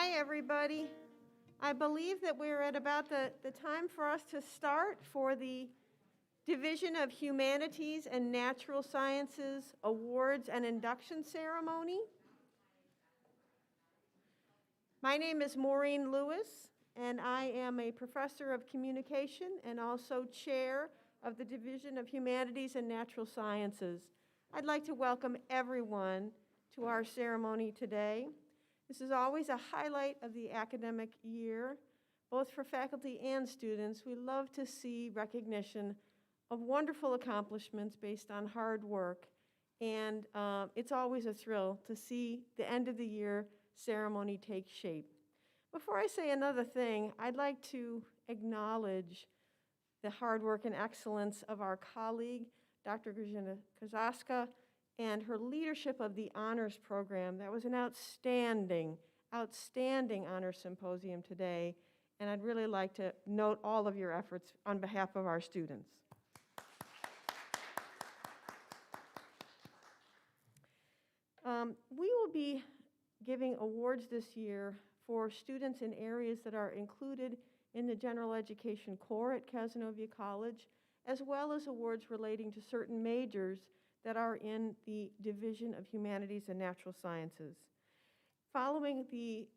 Hi, everybody. I believe that we're at about the time for us to start for the Division of Humanities and Natural Sciences Awards and Induction Ceremony. My name is Maureen Lewis, and I am a professor of communication and also chair of the Division of Humanities and Natural Sciences. I'd like to welcome everyone to our ceremony today. This is always a highlight of the academic year, both for faculty and students. We love to see recognition of wonderful accomplishments based on hard work, and it's always a thrill to see the end of the year ceremony take shape. Before I say another thing, I'd like to acknowledge the hard work and excellence of our colleague, Dr. Grażyna Kozłowska, and her leadership of the honors program. That was an outstanding honors symposium today, and I'd really like to note all of your efforts on behalf of our students. We will be giving awards this year for students in areas that are included in the general education core at Cazenovia College, as well as awards relating to certain majors that are in the Division of Humanities and Natural Sciences. Following the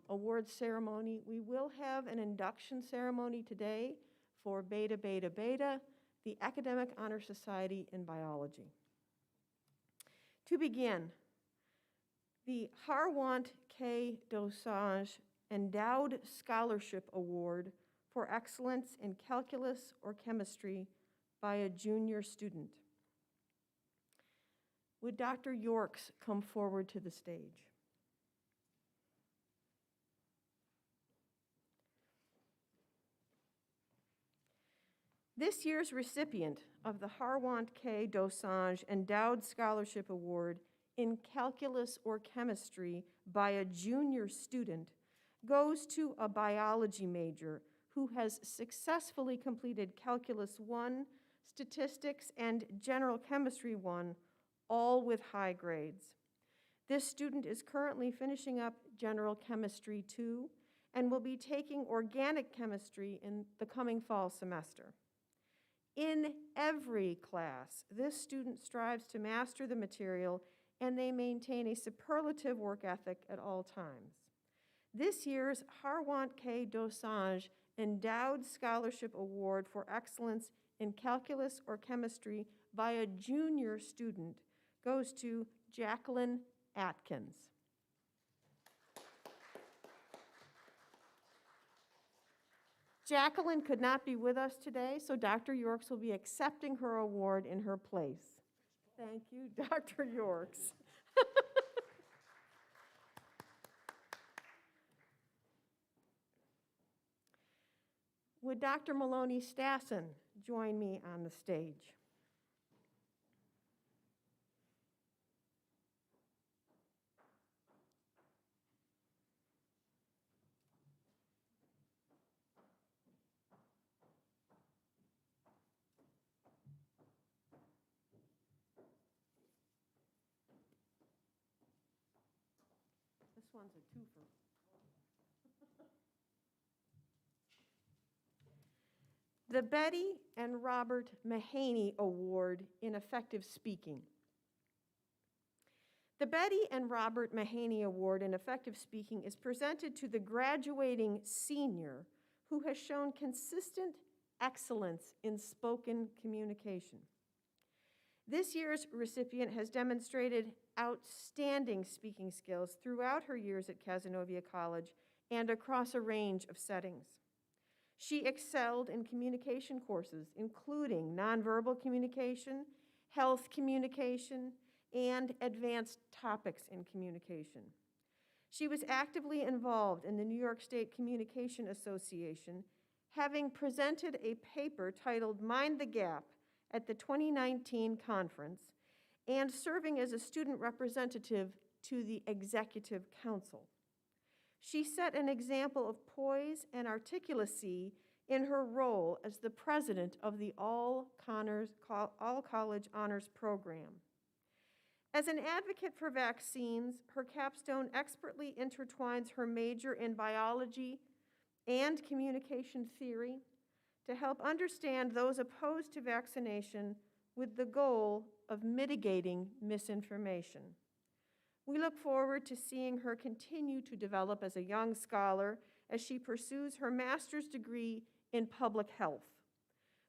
awards ceremony, we will have an induction ceremony today for Beta Beta Beta, the Academic Honor Society in Biology. To begin, the Harwant K. Dossier Endowed Scholarship Award for Excellence in Calculus or Chemistry by a junior student. Would Dr. Yorks come forward to the stage? This year's recipient of the Harwant K. Dossier Endowed Scholarship Award in Calculus or Chemistry by a junior student goes to a biology major who has successfully completed Calculus 1, Statistics, and General Chemistry 1, all with high grades. This student is currently finishing up General Chemistry 2 and will be taking Organic Chemistry in the coming fall semester. In every class, this student strives to master the material, and they maintain a superlative work ethic at all times. This year's Harwant K. Dossier Endowed Scholarship Award for Excellence in Calculus or Chemistry by a junior student goes to Jacqueline Atkins. Jacqueline could not be with us today, so Dr. Yorks will be accepting her award in her place. Thank you, Dr. Yorks. Would Dr. Maloney Stassen join me on the stage? This one's a twofer. The Betty and Robert Mahani Award in Effective Speaking. The Betty and Robert Mahani Award in Effective Speaking is presented to the graduating senior who has shown consistent excellence in spoken communication. This year's recipient has demonstrated outstanding speaking skills throughout her years at Cazenovia College and across a range of settings. She excelled in communication courses, including nonverbal communication, health communication, and advanced topics in communication. She was actively involved in the New York State Communication Association, having presented a paper titled Mind the Gap at the 2019 conference and serving as a student representative to the Executive Council. She set an example of poise and articulacy in her role as the president of the All College Honors Program. As an advocate for vaccines, her capstone expertly intertwines her major in biology and communication theory to help understand those opposed to vaccination with the goal of mitigating misinformation. We look forward to seeing her continue to develop as a young scholar as she pursues her master's degree in public health.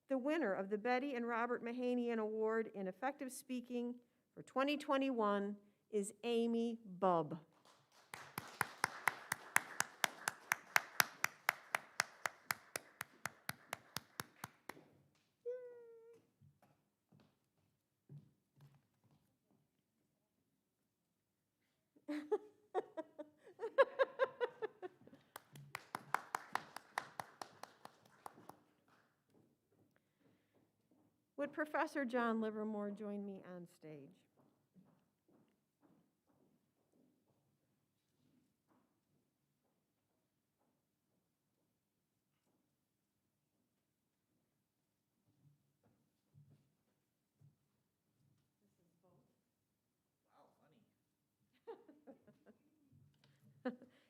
The winner of the Betty and Robert Mahani Award in Effective Speaking for 2021 is Amy Bubb. Would Professor John Livermore join me on stage?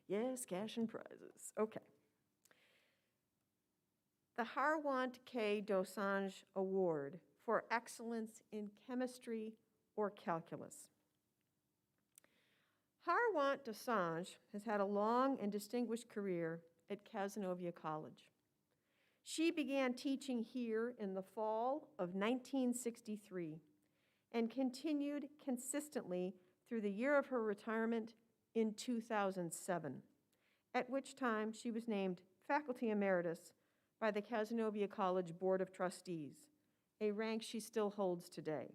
Yes, cash and prizes. Okay. The Harwant K. Dosanjh Award for Excellence in Chemistry or Calculus. Harwant Dosanjh has had a long and distinguished career at Cazenovia College. She began teaching here in the fall of 1963 and continued consistently through the year of her retirement in 2007, at which time she was named Faculty Emeritus by the Cazenovia College Board of Trustees, a rank she still holds today.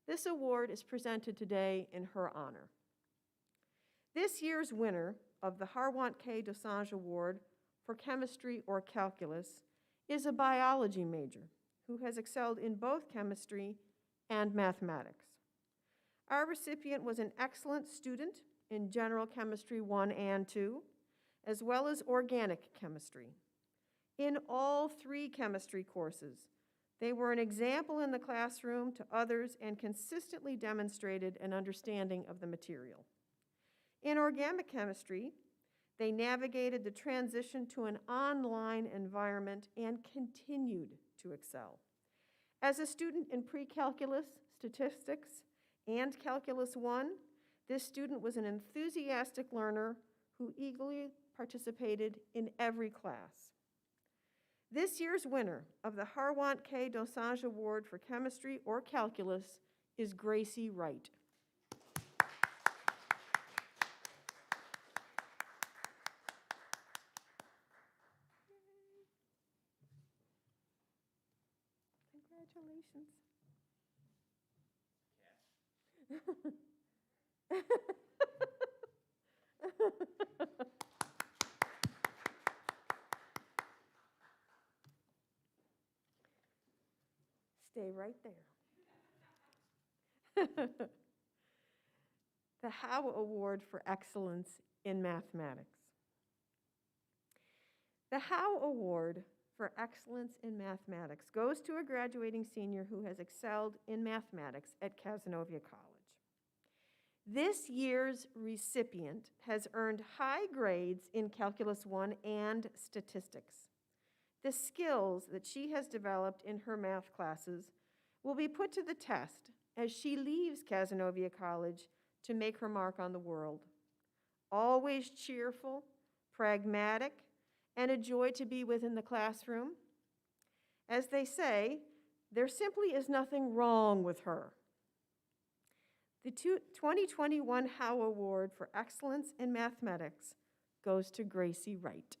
This award is presented today in her honor. This year's winner of the Harwant K. Dosanjh Award for Chemistry or Calculus is a biology major who has excelled in both chemistry and mathematics. Our recipient was an excellent student in General Chemistry 1 and 2, as well as Organic Chemistry. In all 3 chemistry courses, they were an example in the classroom to others and consistently demonstrated an understanding of the material. In organic chemistry, they navigated the transition to an online environment and continued to excel. As a student in pre-calculus, statistics, and Calculus 1, this student was an enthusiastic learner who eagerly participated in every class. This year's winner of the Harwant K. Dosanjh Award for Chemistry or Calculus is Gracie Wright. Congratulations. Stay right there. The Howie Award for Excellence in Mathematics. The Howie Award for Excellence in Mathematics goes to a graduating senior who has excelled in mathematics at Cazenovia College. This year's recipient has earned high grades in Calculus 1 and statistics. The skills that she has developed in her math classes will be put to the test as she leaves Cazenovia College to make her mark on the world. Always cheerful, pragmatic, and a joy to be with in the classroom. As they say, there simply is nothing wrong with her. The 2021 Howie Award for Excellence in Mathematics goes to Gracie Wright.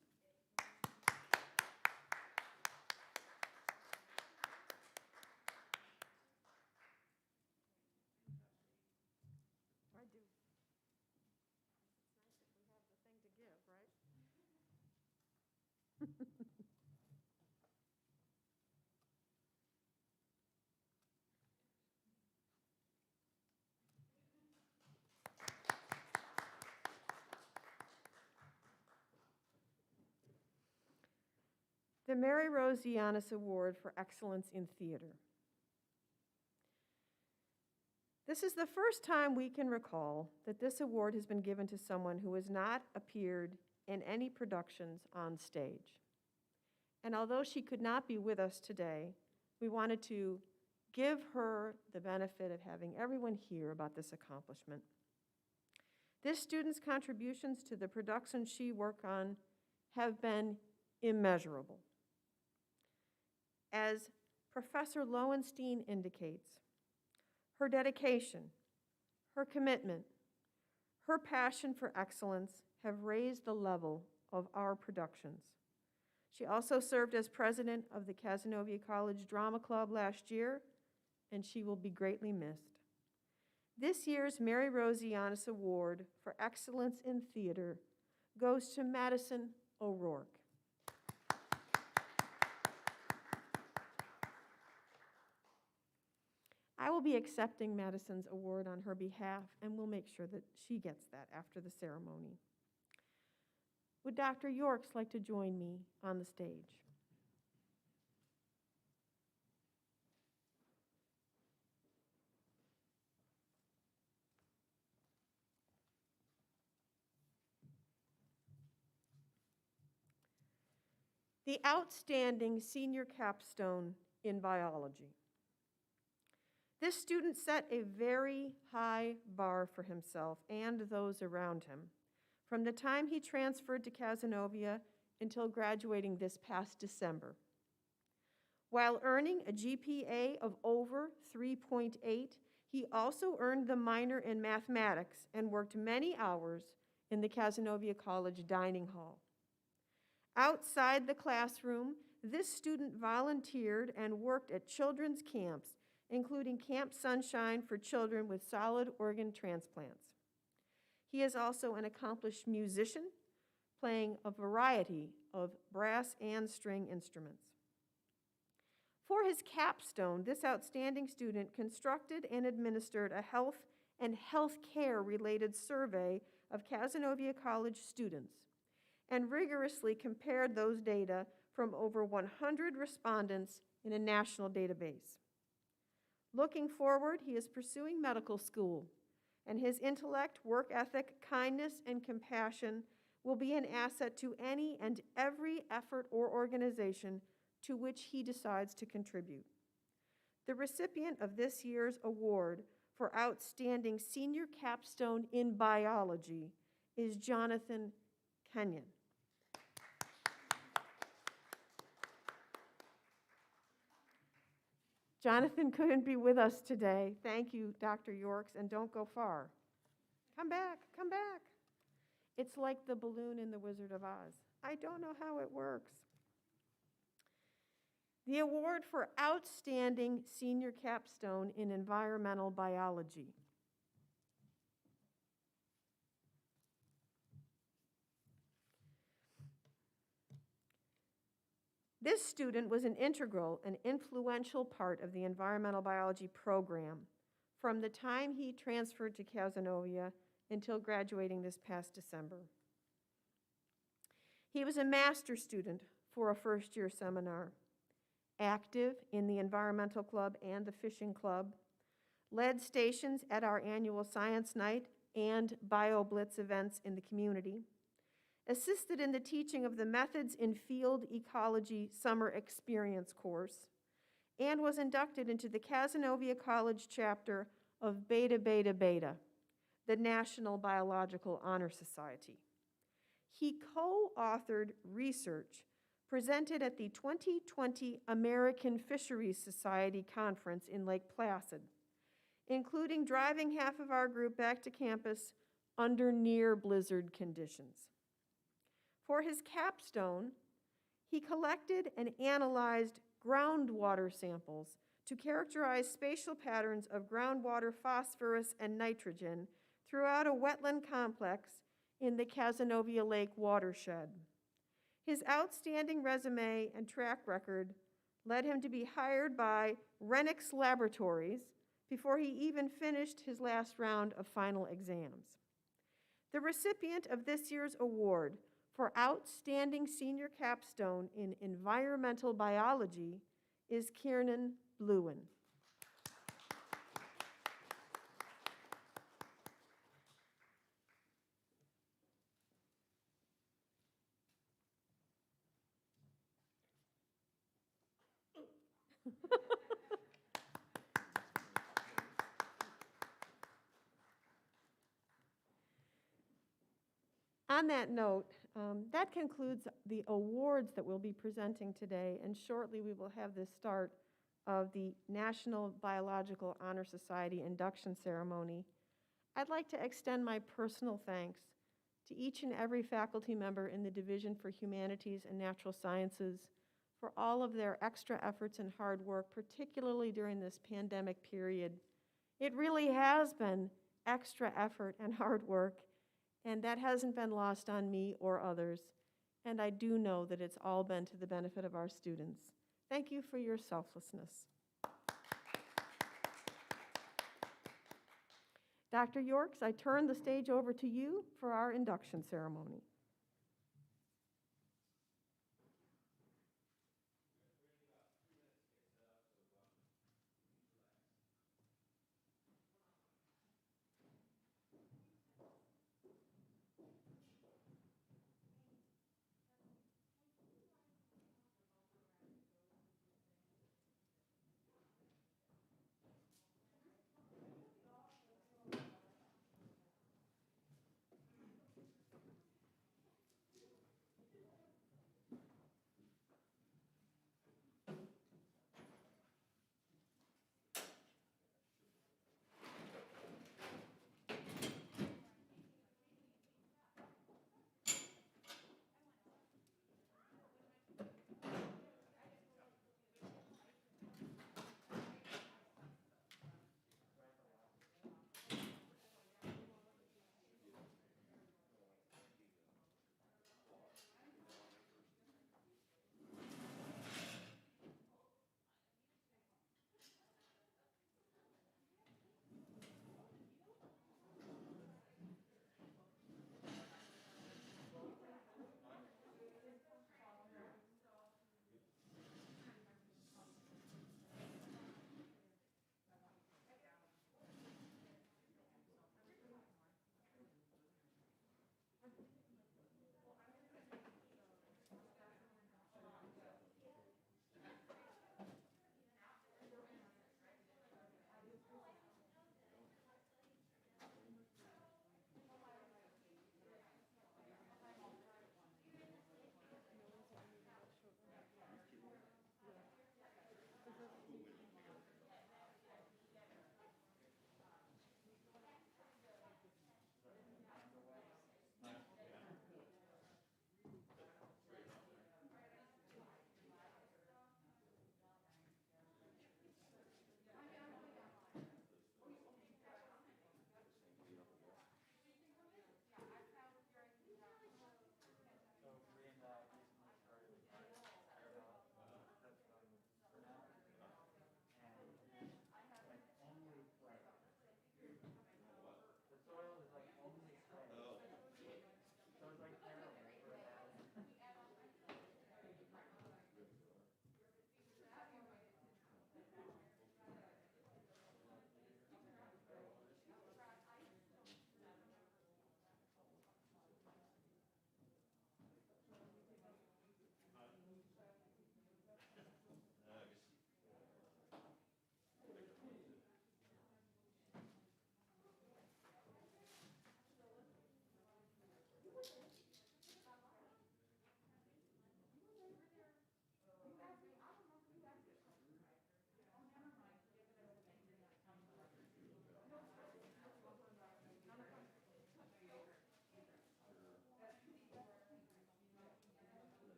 The Mary Rosiannis Award for Excellence in Theater. This is the first time we can recall that this award has been given to someone who has not appeared in any productions on stage. And although she could not be with us today, we wanted to give her the benefit of having everyone hear about this accomplishment. This student's contributions to the productions she worked on have been immeasurable. As Professor Lowenstein indicates, her dedication, her commitment, her passion for excellence have raised the level of our productions. She also served as president of the Cazenovia College Drama Club last year, and she will be greatly missed. This year's Mary Rosiannis Award for Excellence in Theater goes to Madison O'Rourke. I will be accepting Madison's award on her behalf, and we'll make sure that she gets that after the ceremony. Would Dr. Yorks like to join me on the stage? The outstanding senior capstone in biology. This student set a very high bar for himself and those around him from the time he transferred to Cazenovia until graduating this past December. While earning a GPA of over 3.8, he also earned the minor in mathematics and worked many hours in the Cazenovia College dining hall. Outside the classroom, this student volunteered and worked at children's camps, including Camp Sunshine for children with solid organ transplants. He is also an accomplished musician, playing a variety of brass and string instruments. For his capstone, this outstanding student constructed and administered a health and healthcare-related survey of Cazenovia College students and rigorously compared those data from over 100 respondents in a national database. Looking forward, he is pursuing medical school, and his intellect, work ethic, kindness, and compassion will be an asset to any and every effort or organization to which he decides to contribute. The recipient of this year's award for Outstanding Senior Capstone in Biology is Jonathan Kenyon. Jonathan couldn't be with us today. Thank you, Dr. Yorks, and don't go far. Come back, come back. It's like the balloon in The Wizard of Oz. I don't know how it works. The award for Outstanding Senior Capstone in Environmental Biology. This student was an integral and influential part of the environmental biology program from the time he transferred to Cazenovia until graduating this past December. He was a master's student for a first-year seminar, active in the environmental club and the fishing club, led stations at our annual science night and BioBlitz events in the community, assisted in the teaching of the Methods in Field Ecology Summer Experience course, and was inducted into the Cazenovia College chapter of Beta Beta Beta, the National Biological Honor Society. He co-authored research presented at the 2020 American Fisheries Society Conference in Lake Placid, including driving half of our group back to campus under near blizzard conditions. For his capstone, he collected and analyzed groundwater samples to characterize spatial patterns of groundwater phosphorus and nitrogen throughout a wetland complex in the Cazenovia Lake watershed. His outstanding resume and track record led him to be hired by Renix Laboratories before he even finished his last round of final exams. The recipient of this year's award for Outstanding Senior Capstone in Environmental Biology is Kiernan Bluen. On that note, that concludes the awards that we'll be presenting today, and shortly we will have the start of the National Biological Honor Society induction ceremony. I'd like to extend my personal thanks to each and every faculty member in the Division for Humanities and Natural Sciences for all of their extra efforts and hard work, particularly during this pandemic period. It really has been extra effort and hard work, and that hasn't been lost on me or others. And I do know that it's all been to the benefit of our students. Thank you for your selflessness. Dr. Yorks, I turn the stage over to you for our induction ceremony.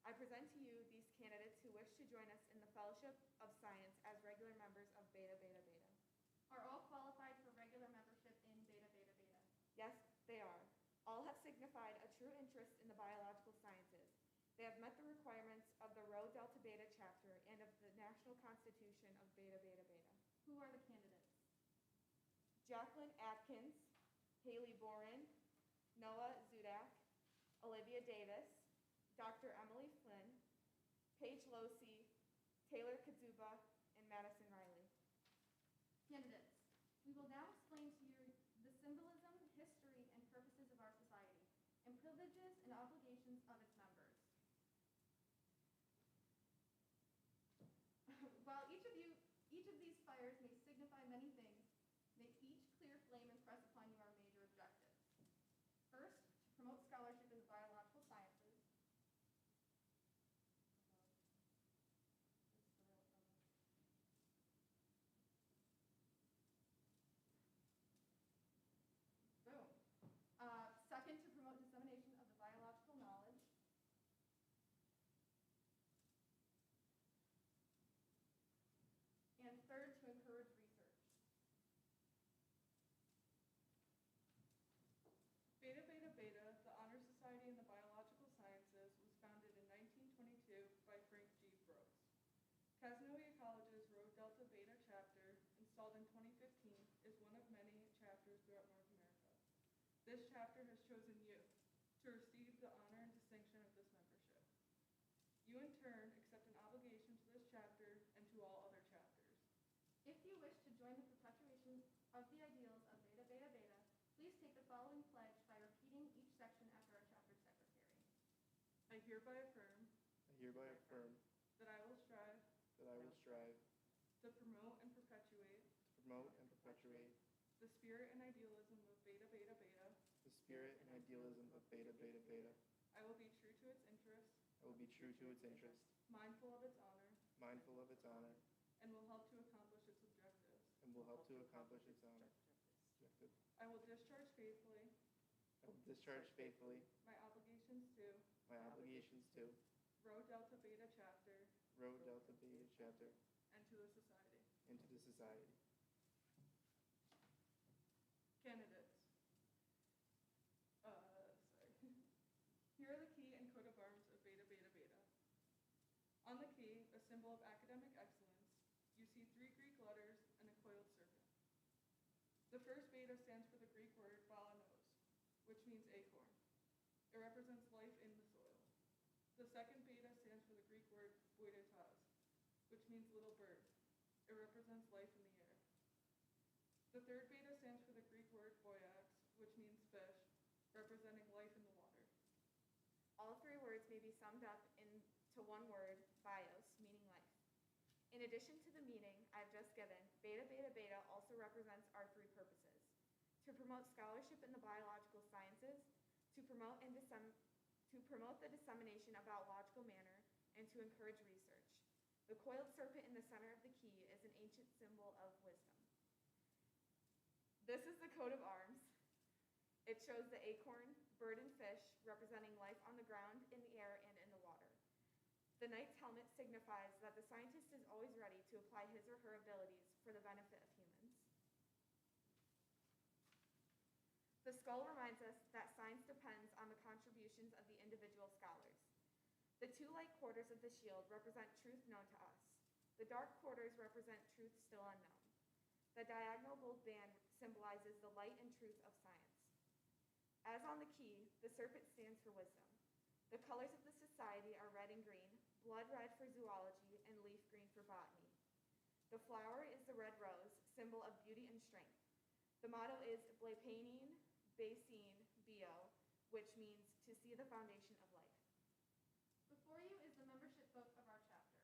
I present to you these candidates who wish to join us in the Fellowship of Science as regular members of Beta Beta Beta. Are all qualified for regular membership in Beta Beta Beta? Yes, they are. All have signified a true interest in the biological sciences. They have met the requirements of the Rho Delta Beta chapter and of the National Constitution of Beta Beta Beta. Who are the candidates? Jacqueline Atkins, Haley Boren, Noah Zudak, Olivia Davis, Dr. Emily Flynn, Paige Losey, Taylor Kazuba, and Madison Riley. Candidates, we will now explain to you the symbolism, history, and purposes of our society, and privileges and obligations of its members. While each of these fires may signify many things, may each clear flame impress upon you our major objectives. First, to promote scholarship in the biological sciences. Boom. Second, to promote dissemination of the biological knowledge. And third, to encourage research. Beta Beta Beta, the Honor Society in the Biological Sciences, was founded in 1922 by Frank G. Brooks. Cazenovia College's Rho Delta Beta chapter, installed in 2015, is one of many chapters throughout North America. This chapter has chosen you to receive the honor and distinction of this membership. You, in turn, accept an obligation to this chapter and to all other chapters. If you wish to join the perpetuation of the ideals of Beta Beta Beta, please take the following pledge by repeating each section after our chapter secretary. I hereby affirm that I will strive to promote and perpetuate the spirit and idealism of Beta Beta Beta. I will be true to its interests, Mindful of its honor, and will help to accomplish its objectives. I will discharge faithfully my obligations to Rho Delta Beta chapter and to the society. Candidates. Here are the key and coat of arms of Beta Beta Beta. On the key, a symbol of academic excellence, you see 3 Greek letters and a coiled serpent. The first beta stands for the Greek word balanos, which means acorn. It represents life in the soil. The second beta stands for the Greek word boidetas, which means little bird. It represents life in the air. The third beta stands for the Greek word boiax, which means fish, representing life in the water. All 3 words may be summed up into one word, bios, meaning life. In addition to the meaning I've just given, Beta Beta Beta also represents our 3 purposes: to promote scholarship in the biological sciences, to promote the dissemination of biological manner, and to encourage research. The coiled serpent in the center of the key is an ancient symbol of wisdom. This is the coat of arms. It shows the acorn, bird, and fish representing life on the ground, in the air, and in the water. The knight's helmet signifies that the scientist is always ready to apply his or her abilities for the benefit of humans. The skull reminds us that science depends on the contributions of the individual scholars. The 2 light quarters of the shield represent truth known to us. The dark quarters represent truth still unknown. The diagonal bold band symbolizes the light and truth of science. As on the key, the serpent stands for wisdom. The colors of the society are red and green, blood red for zoology, and leaf green for botany. The flower is the red rose, symbol of beauty and strength. The motto is Blepenin, Basin, Bio, which means to see the foundation of life. Before you is the membership book of our chapter.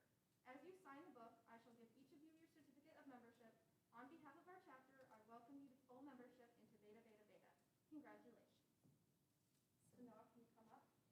As you sign the book, I shall give each of you your certificate of membership. On behalf of our chapter, I welcome you to full membership into Beta Beta Beta. Congratulations. So Noah, can you come up? Sign.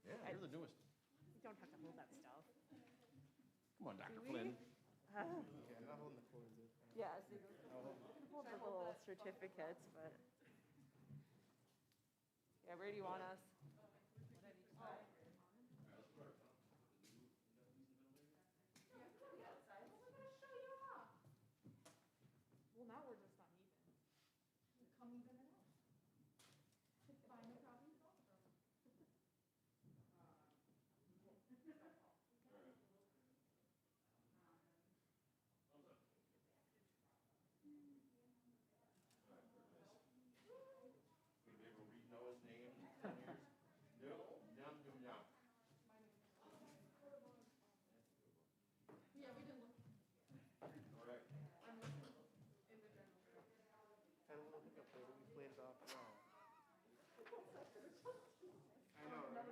Yeah, you're the newest. You don't have to hold that stuff. Come on, Dr. Flynn. Yeah, I'm not holding the cord. Yeah, so you hold the little certificates, but. Yeah, where do you want us? Well, now we're just uneven. Noah's name in 10 years? Nope. Yum, yum, yum. Yeah, we didn't look. Correct. Had a little hiccup there, but we played it off well. I know, right?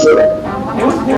Sure.